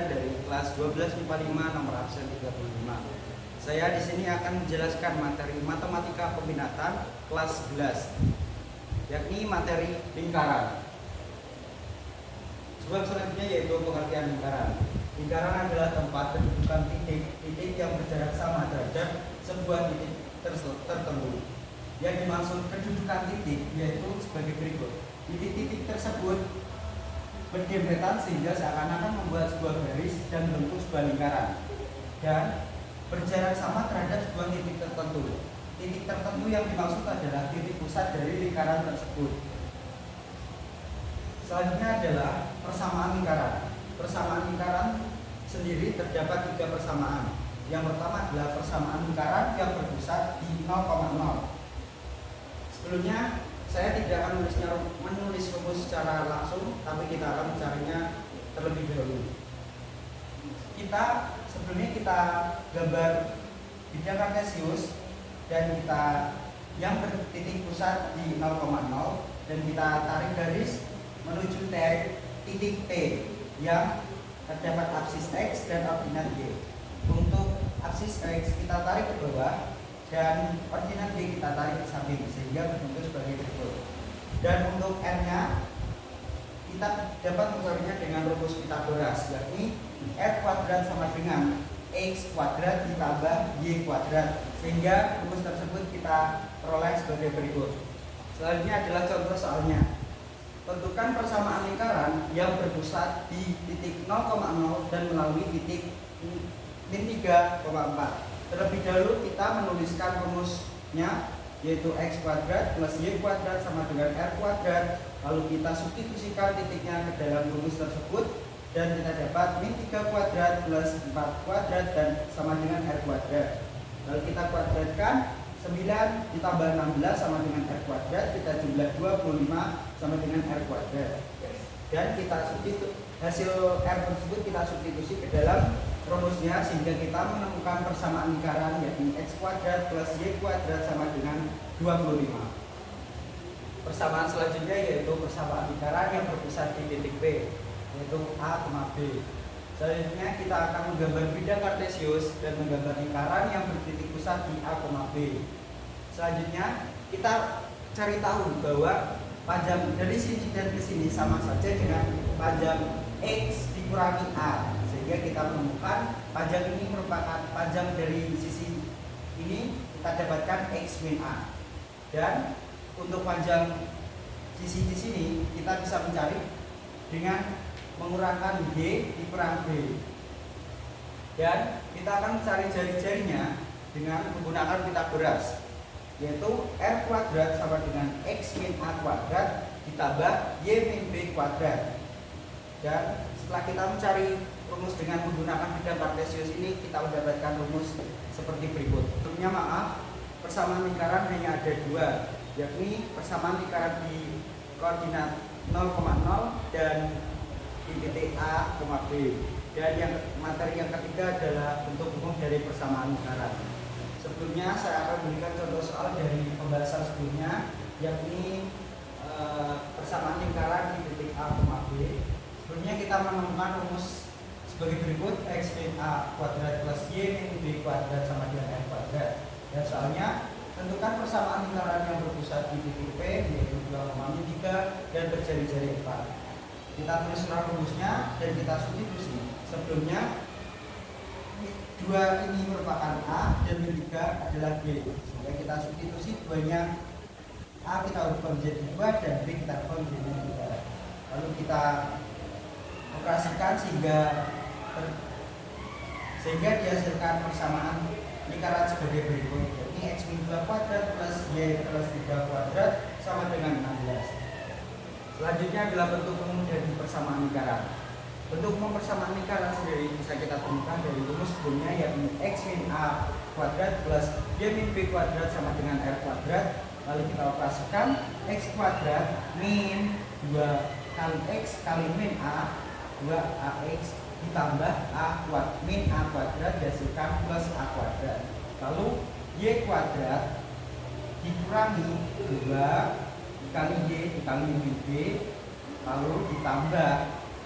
pelajaran dari kelas 12 MIPA 5 nomor absen 35. Saya di sini akan menjelaskan materi matematika peminatan kelas 11, yakni materi lingkaran. Sebab selanjutnya yaitu pengertian lingkaran. Lingkaran adalah tempat kedudukan titik yang berjarak sama terhadap sebuah titik tertentu. Yang dimaksud kedudukan titik yaitu sebagai berikut. Titik-titik tersebut berdempetan sehingga seakan-akan membuat sebuah garis dan bentuk sebuah lingkaran, dan berjarak sama terhadap sebuah titik tertentu. Titik tertentu yang dimaksud adalah titik pusat dari lingkaran tersebut. Selanjutnya adalah persamaan lingkaran. Persamaan lingkaran sendiri terdapat 3 persamaan. Yang pertama adalah persamaan lingkaran yang berpusat di 0,0. Sebelumnya saya tidak akan menulis rumus secara langsung, tapi kita akan mencarinya terlebih dahulu. Sebelumnya kita gambar bidang kartesius dan kita yang bertitik pusat di 0,0 dan kita tarik garis menuju titik T yang terdapat absis X dan ordinat Y. Untuk absis X kita tarik ke bawah dan ordinat Y kita tarik ke samping sehingga berbentuk sebagai berikut. Dan untuk R-nya kita dapat mencarinya dengan rumus Pitagoras, yakni R kuadrat sama dengan X kuadrat ditambah Y kuadrat, sehingga rumus tersebut kita peroleh sebagai berikut. Selanjutnya adalah contoh soalnya. Tentukan persamaan lingkaran yang berpusat di titik 0,0 dan melalui titik min 3,4. Terlebih dahulu kita menuliskan rumusnya, yaitu X kuadrat plus Y kuadrat sama dengan R kuadrat. Lalu kita substitusikan titiknya ke dalam rumus tersebut dan kita dapat min 3 kuadrat plus 4 kuadrat dan sama dengan R kuadrat. Lalu kita kuadratkan 9 ditambah 16 sama dengan R kuadrat, kita jumlah 25 sama dengan R kuadrat. Dan kita hasil R tersebut kita substitusi ke dalam rumusnya sehingga kita menemukan persamaan lingkaran, yakni X kuadrat plus Y kuadrat sama dengan 25. Persamaan selanjutnya yaitu persamaan lingkaran yang berpusat di titik P, yaitu A, B. Selanjutnya kita akan menggambar bidang kartesius dan menggambar lingkaran yang bertitik pusat di A, B. Selanjutnya kita cari tahu bahwa panjang dari sini dan ke sini sama saja dengan panjang X dikurangi A, sehingga kita menemukan panjang ini merupakan panjang dari sisi ini kita dapatkan X min A. Dan untuk panjang sisi di sini kita bisa mencari dengan mengurangkan Y dikurang B. Dan kita akan mencari jari-jarinya dengan menggunakan Pitagoras, yaitu R kuadrat sama dengan X min A kuadrat ditambah Y min B kuadrat. Dan setelah kita mencari rumus dengan menggunakan bidang kartesius ini, kita mendapatkan rumus seperti berikut. Sebelumnya persamaan lingkaran hanya ada 2, yakni persamaan lingkaran di koordinat 0,0 dan di titik A, B. Dan yang materi yang ketiga adalah bentuk umum dari persamaan lingkaran. Sebelumnya saya akan memberikan contoh soal dari pembahasan sebelumnya, yakni persamaan lingkaran di titik A, B. Sebelumnya kita menemukan rumus sebagai berikut: X min A kuadrat plus Y min B kuadrat sama dengan R kuadrat. Dan soalnya tentukan persamaan lingkaran yang berpusat di titik P, yaitu 2,3 dan berjari-jari 4. Kita tulis rumusnya dan kita substitusi. Sebelumnya 2 ini merupakan A dan 3 adalah B, sehingga kita substitusi 2-nya A kita ubah menjadi 2 dan B kita ubah menjadi 3. Lalu kita operasikan sehingga dihasilkan persamaan lingkaran sebagai berikut, yakni X min 2 kuadrat plus Y plus 3 kuadrat sama dengan 16. Selanjutnya adalah bentuk umum dari persamaan lingkaran. Bentuk umum persamaan lingkaran sendiri bisa kita temukan dari rumus sebelumnya, yakni X min A kuadrat plus Y min B kuadrat sama dengan R kuadrat. Lalu kita operasikan X kuadrat min 2 kali X kali min A, 2AX ditambah min A kuadrat dihasilkan plus A kuadrat. Lalu Y kuadrat dikurangi 2 dikali Y dikali min B, lalu ditambah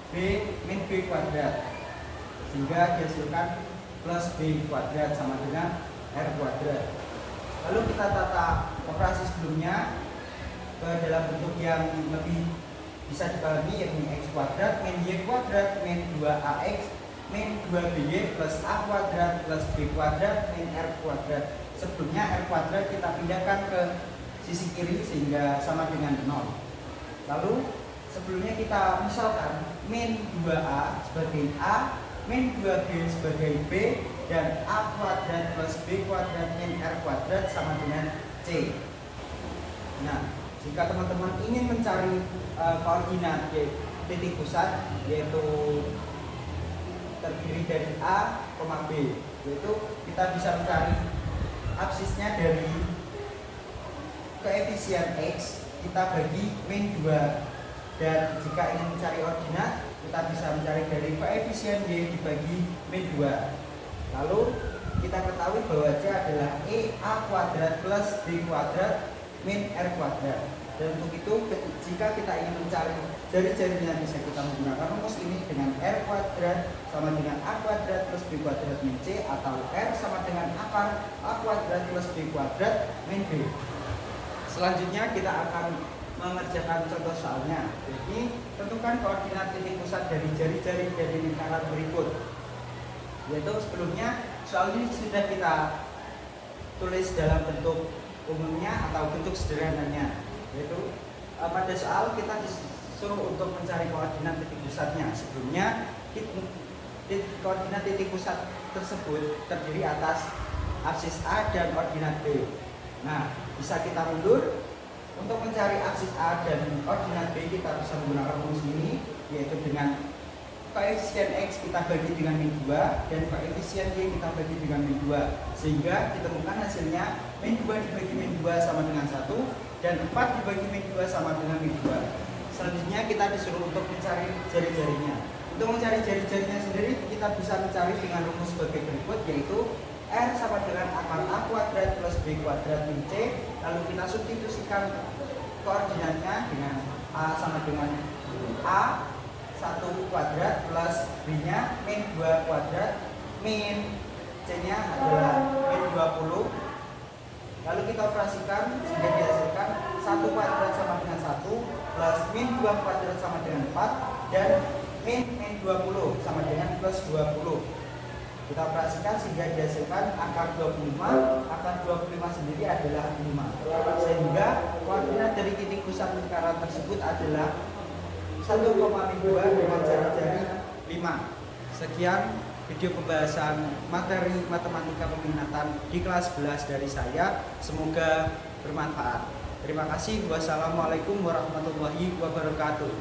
B min B kuadrat. sehingga dihasilkan plus B kuadrat sama dengan R kuadrat. Lalu kita tata operasi sebelumnya ke dalam bentuk yang lebih bisa dipahami, yakni X kuadrat min Y kuadrat min 2AX min 2BY plus A kuadrat plus B kuadrat min R kuadrat. Sebelumnya R kuadrat kita pindahkan ke sisi kiri sehingga sama dengan 0. Lalu sebelumnya kita misalkan min 2A sebagai A, min 2B sebagai B, dan A kuadrat plus B kuadrat min R kuadrat sama dengan C. Nah, jika teman-teman ingin mencari koordinat titik pusat, yaitu terdiri dari A, B, yaitu kita bisa mencari absisnya dari koefisien X kita bagi min 2, dan jika ingin mencari ordinat kita bisa mencari dari koefisien Y dibagi min 2. Lalu kita ketahui bahwa C adalah E A kuadrat plus B kuadrat min R kuadrat. Dan untuk itu jika kita ingin mencari jari-jarinya, bisa kita menggunakan rumus ini dengan R kuadrat sama dengan A kuadrat plus B kuadrat min C, atau R sama dengan akar A kuadrat plus B kuadrat min B. Selanjutnya kita akan mengerjakan contoh soalnya. Jadi tentukan koordinat titik pusat dari jari-jari dari lingkaran berikut. Yaitu sebelumnya soal ini sudah kita tulis dalam bentuk umumnya atau bentuk sederhananya. Yaitu pada soal kita disuruh untuk mencari koordinat titik pusatnya. Sebelumnya koordinat titik pusat tersebut terdiri atas absis A dan ordinat B. Nah, bisa kita mundur. Untuk mencari absis A dan ordinat B kita bisa menggunakan rumus ini, yaitu dengan koefisien X kita bagi dengan min 2 dan koefisien Y kita bagi dengan min 2, sehingga ditemukan hasilnya min 2 dibagi min 2 sama dengan 1 dan 4 dibagi min 2 sama dengan min 2. Selanjutnya kita disuruh untuk mencari jari-jarinya. Untuk mencari jari-jarinya sendiri kita bisa mencari dengan rumus sebagai berikut, yaitu R sama dengan akar A kuadrat plus B kuadrat min C. Lalu kita substitusikan koordinatnya dengan A sama dengan A 1 kuadrat plus B nya min 2 kuadrat min C nya adalah min 20. Lalu kita operasikan sehingga dihasilkan 1 kuadrat sama dengan 1 plus min 2 kuadrat sama dengan 4 dan min 20 sama dengan plus 20. Kita operasikan sehingga dihasilkan akar 25. Akar 25 sendiri adalah 5. Sehingga koordinat dari titik pusat lingkaran tersebut adalah 1,2 dengan jari-jari 5. Sekian video pembahasan materi matematika peminatan di kelas 11 dari saya. Semoga bermanfaat. Terima kasih. Wassalamualaikum warahmatullahi wabarakatuh.